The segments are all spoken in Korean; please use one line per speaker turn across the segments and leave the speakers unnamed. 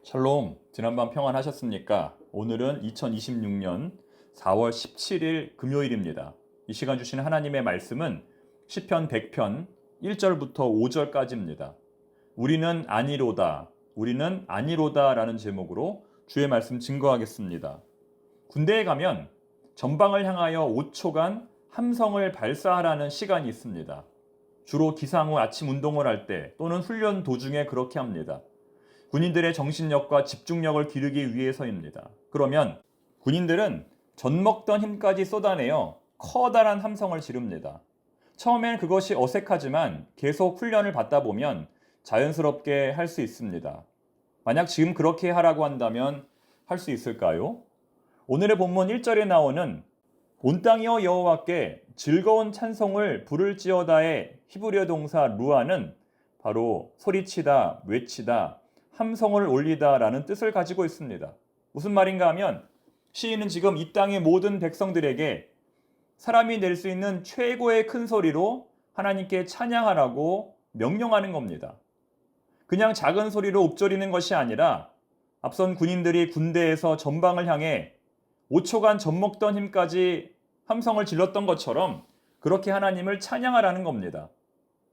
샬롬, 지난밤 평안하셨습니까? 오늘은 2026년 4월 17일 금요일입니다. 이 시간 주신 하나님의 말씀은 시편 100편 1절부터 5절까지입니다. 우리는 아니로다, 우리는 아니로다 라는 제목으로 주의 말씀 증거하겠습니다. 군대에 가면 전방을 향하여 5초간 함성을 발사하라는 시간이 있습니다. 주로 기상 후 아침 운동을 할 때 또는 훈련 도중에 그렇게 합니다. 군인들의 정신력과 집중력을 기르기 위해서입니다. 그러면 군인들은 젖먹던 힘까지 쏟아내어 커다란 함성을 지릅니다. 처음엔 그것이 어색하지만 계속 훈련을 받다 보면 자연스럽게 할 수 있습니다. 만약 지금 그렇게 하라고 한다면 할 수 있을까요? 오늘의 본문 1절에 나오는 온 땅이여 여호와께 즐거운 찬송을 부를지어다의 히브리어 동사 루아는 바로 소리치다, 외치다, 함성을 올리다라는 뜻을 가지고 있습니다. 무슨 말인가 하면 시인은 지금 이 땅의 모든 백성들에게 사람이 낼 수 있는 최고의 큰 소리로 하나님께 찬양하라고 명령하는 겁니다. 그냥 작은 소리로 읊조리는 것이 아니라 앞선 군인들이 군대에서 전방을 향해 5초간 젖먹던 힘까지 함성을 질렀던 것처럼 그렇게 하나님을 찬양하라는 겁니다.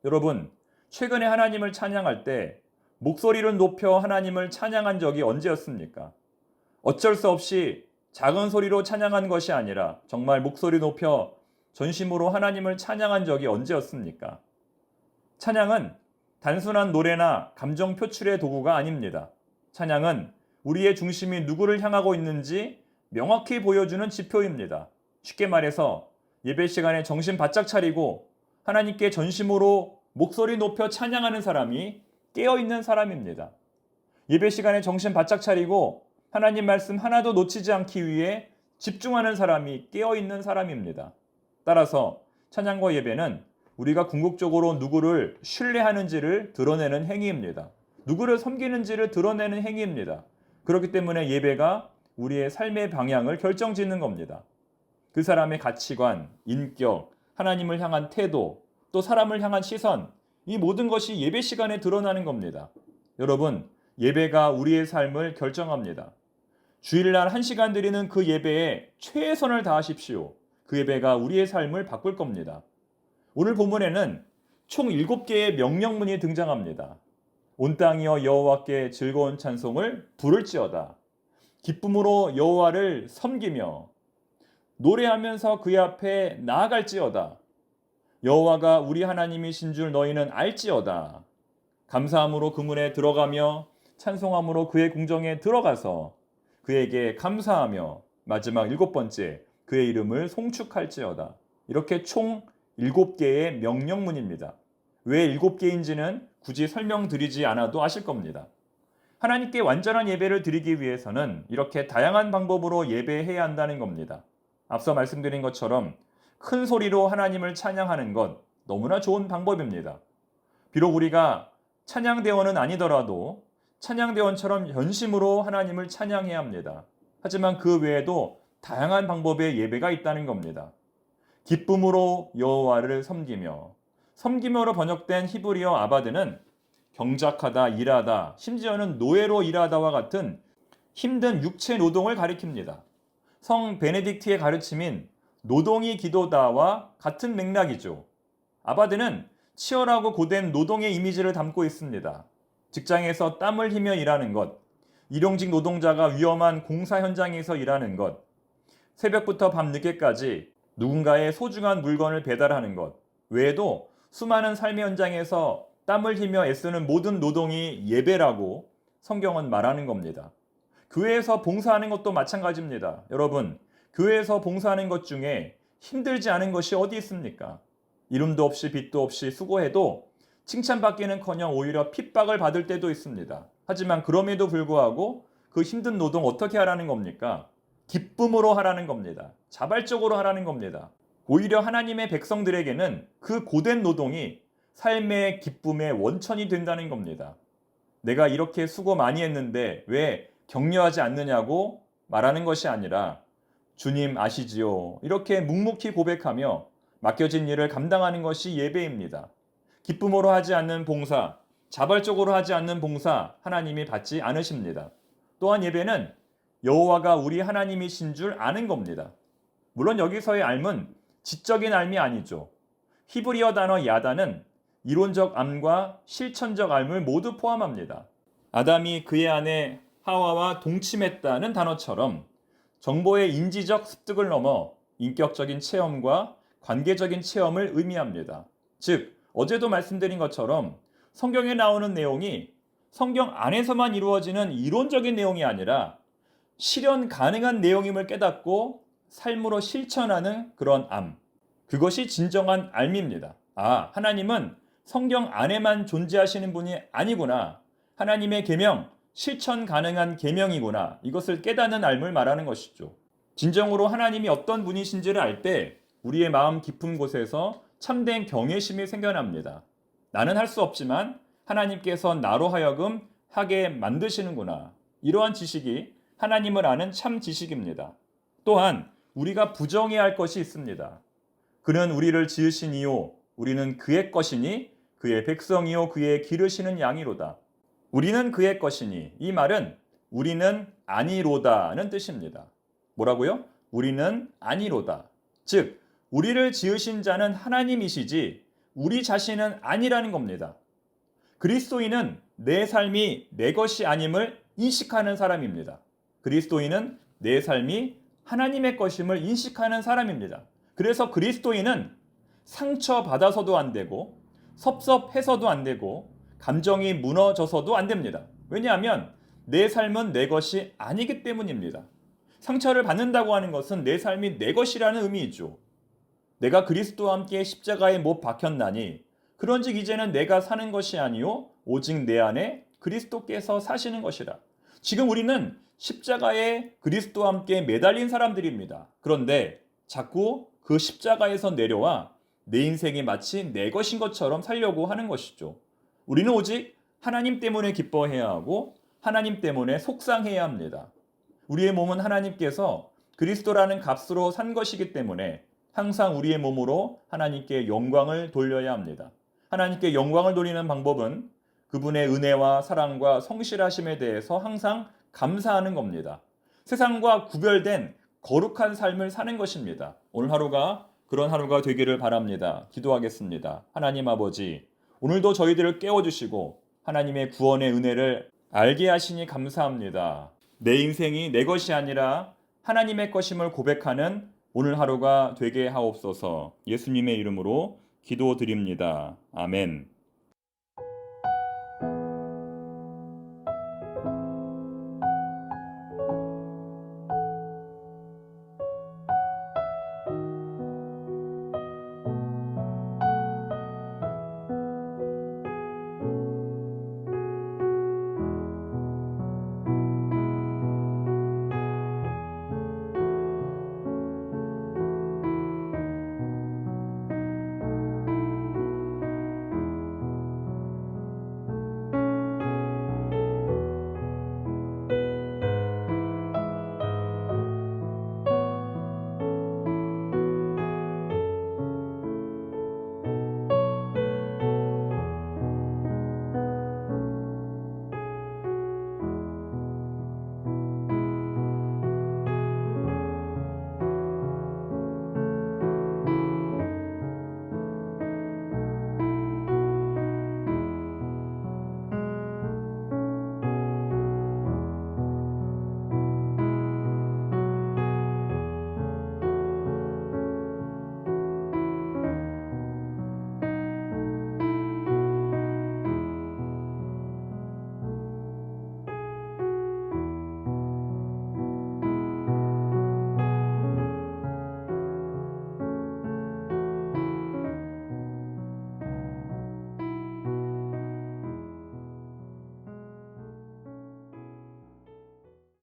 여러분, 최근에 하나님을 찬양할 때 목소리를 높여 하나님을 찬양한 적이 언제였습니까? 어쩔 수 없이 작은 소리로 찬양한 것이 아니라 정말 목소리 높여 전심으로 하나님을 찬양한 적이 언제였습니까? 찬양은 단순한 노래나 감정 표출의 도구가 아닙니다. 찬양은 우리의 중심이 누구를 향하고 있는지 명확히 보여주는 지표입니다. 쉽게 말해서 예배 시간에 정신 바짝 차리고 하나님께 전심으로 목소리 높여 찬양하는 사람이 깨어있는 사람입니다. 예배 시간에 정신 바짝 차리고 하나님 말씀 하나도 놓치지 않기 위해 집중하는 사람이 깨어있는 사람입니다. 따라서 찬양과 예배는 우리가 궁극적으로 누구를 신뢰하는지를 드러내는 행위입니다. 누구를 섬기는지를 드러내는 행위입니다. 그렇기 때문에 예배가 우리의 삶의 방향을 결정짓는 겁니다. 그 사람의 가치관, 인격, 하나님을 향한 태도, 또 사람을 향한 시선, 이 모든 것이 예배 시간에 드러나는 겁니다. 여러분, 예배가 우리의 삶을 결정합니다. 주일날 1시간 드리는 그 예배에 최선을 다하십시오. 그 예배가 우리의 삶을 바꿀 겁니다. 오늘 본문에는 총 7개의 명령문이 등장합니다. 온 땅이여 여호와께 즐거운 찬송을 부를지어다. 기쁨으로 여호와를 섬기며 노래하면서 그의 앞에 나아갈지어다. 여호와가 우리 하나님이신 줄 너희는 알지어다. 감사함으로 그 문에 들어가며 찬송함으로 그의 궁정에 들어가서 그에게 감사하며 마지막 7번째 그의 이름을 송축할지어다. 이렇게 총 7개의 명령문입니다. 왜 7개인지는 굳이 설명드리지 않아도 아실 겁니다. 하나님께 완전한 예배를 드리기 위해서는 이렇게 다양한 방법으로 예배해야 한다는 겁니다. 앞서 말씀드린 것처럼 큰 소리로 하나님을 찬양하는 것 너무나 좋은 방법입니다. 비록 우리가 찬양대원은 아니더라도 찬양대원처럼 연심으로 하나님을 찬양해야 합니다. 하지만 그 외에도 다양한 방법의 예배가 있다는 겁니다. 기쁨으로 여호와를 섬기며, 섬기며로 번역된 히브리어 아바드는 경작하다, 일하다, 심지어는 노예로 일하다와 같은 힘든 육체 노동을 가리킵니다. 성 베네딕트의 가르침인 노동이 기도다와 같은 맥락이죠. 아바드는 치열하고 고된 노동의 이미지를 담고 있습니다. 직장에서 땀을 흘리며 일하는 것, 일용직 노동자가 위험한 공사 현장에서 일하는 것, 새벽부터 밤늦게까지 누군가의 소중한 물건을 배달하는 것, 외에도 수많은 삶의 현장에서 땀을 흘리며 애쓰는 모든 노동이 예배라고 성경은 말하는 겁니다. 교회에서 봉사하는 것도 마찬가지입니다. 여러분, 교회에서 봉사하는 것 중에 힘들지 않은 것이 어디 있습니까? 이름도 없이 빚도 없이 수고해도 칭찬받기는커녕 오히려 핍박을 받을 때도 있습니다. 하지만 그럼에도 불구하고 그 힘든 노동 어떻게 하라는 겁니까? 기쁨으로 하라는 겁니다. 자발적으로 하라는 겁니다. 오히려 하나님의 백성들에게는 그 고된 노동이 삶의 기쁨의 원천이 된다는 겁니다. 내가 이렇게 수고 많이 했는데 왜 격려하지 않느냐고 말하는 것이 아니라 주님 아시지요? 이렇게 묵묵히 고백하며 맡겨진 일을 감당하는 것이 예배입니다. 기쁨으로 하지 않는 봉사, 자발적으로 하지 않는 봉사 하나님이 받지 않으십니다. 또한 예배는 여호와가 우리 하나님이신 줄 아는 겁니다. 물론 여기서의 알은 지적인 알이 아니죠. 히브리어 단어 야다는 이론적 암과 실천적 암을 모두 포함합니다. 아담이 그의 아내 하와와 동침했다는 단어처럼 정보의 인지적 습득을 넘어 인격적인 체험과 관계적인 체험을 의미합니다. 즉, 어제도 말씀드린 것처럼 성경에 나오는 내용이 성경 안에서만 이루어지는 이론적인 내용이 아니라 실현 가능한 내용임을 깨닫고 삶으로 실천하는 그런 암. 그것이 진정한 알미입니다. 아, 하나님은 성경 안에만 존재하시는 분이 아니구나. 하나님의 계명, 실천 가능한 계명이구나. 이것을 깨닫는 알을 말하는 것이죠. 진정으로 하나님이 어떤 분이신지를 알 때 우리의 마음 깊은 곳에서 참된 경외심이 생겨납니다. 나는 할 수 없지만 하나님께서 나로 하여금 하게 만드시는구나. 이러한 지식이 하나님을 아는 참 지식입니다. 또한 우리가 부정해야 할 것이 있습니다. 그는 우리를 지으시니요 우리는 그의 것이니 그의 백성이요 그의 기르시는 양이로다. 우리는 그의 것이니, 이 말은 우리는 아니로다는 뜻입니다. 뭐라고요? 우리는 아니로다. 즉, 우리를 지으신 자는 하나님이시지 우리 자신은 아니라는 겁니다. 그리스도인은 내 삶이 내 것이 아님을 인식하는 사람입니다. 그리스도인은 내 삶이 하나님의 것임을 인식하는 사람입니다. 그래서 그리스도인은 상처받아서도 안 되고 섭섭해서도 안 되고 감정이 무너져서도 안 됩니다. 왜냐하면 내 삶은 내 것이 아니기 때문입니다. 상처를 받는다고 하는 것은 내 삶이 내 것이라는 의미이죠. 내가 그리스도와 함께 십자가에 못 박혔나니 그런즉 이제는 내가 사는 것이 아니요 오직 내 안에 그리스도께서 사시는 것이라. 지금 우리는 십자가에 그리스도와 함께 매달린 사람들입니다. 그런데 자꾸 그 십자가에서 내려와 내 인생이 마치 내 것인 것처럼 살려고 하는 것이죠. 우리는 오직 하나님 때문에 기뻐해야 하고 하나님 때문에 속상해야 합니다. 우리의 몸은 하나님께서 그리스도라는 값으로 산 것이기 때문에 항상 우리의 몸으로 하나님께 영광을 돌려야 합니다. 하나님께 영광을 돌리는 방법은 그분의 은혜와 사랑과 성실하심에 대해서 항상 감사하는 겁니다. 세상과 구별된 거룩한 삶을 사는 것입니다. 오늘 하루가 그런 하루가 되기를 바랍니다. 기도하겠습니다. 하나님 아버지, 오늘도 저희들을 깨워주시고 하나님의 구원의 은혜를 알게 하시니 감사합니다. 내 인생이 내 것이 아니라 하나님의 것임을 고백하는 오늘 하루가 되게 하옵소서. 예수님의 이름으로 기도드립니다. 아멘.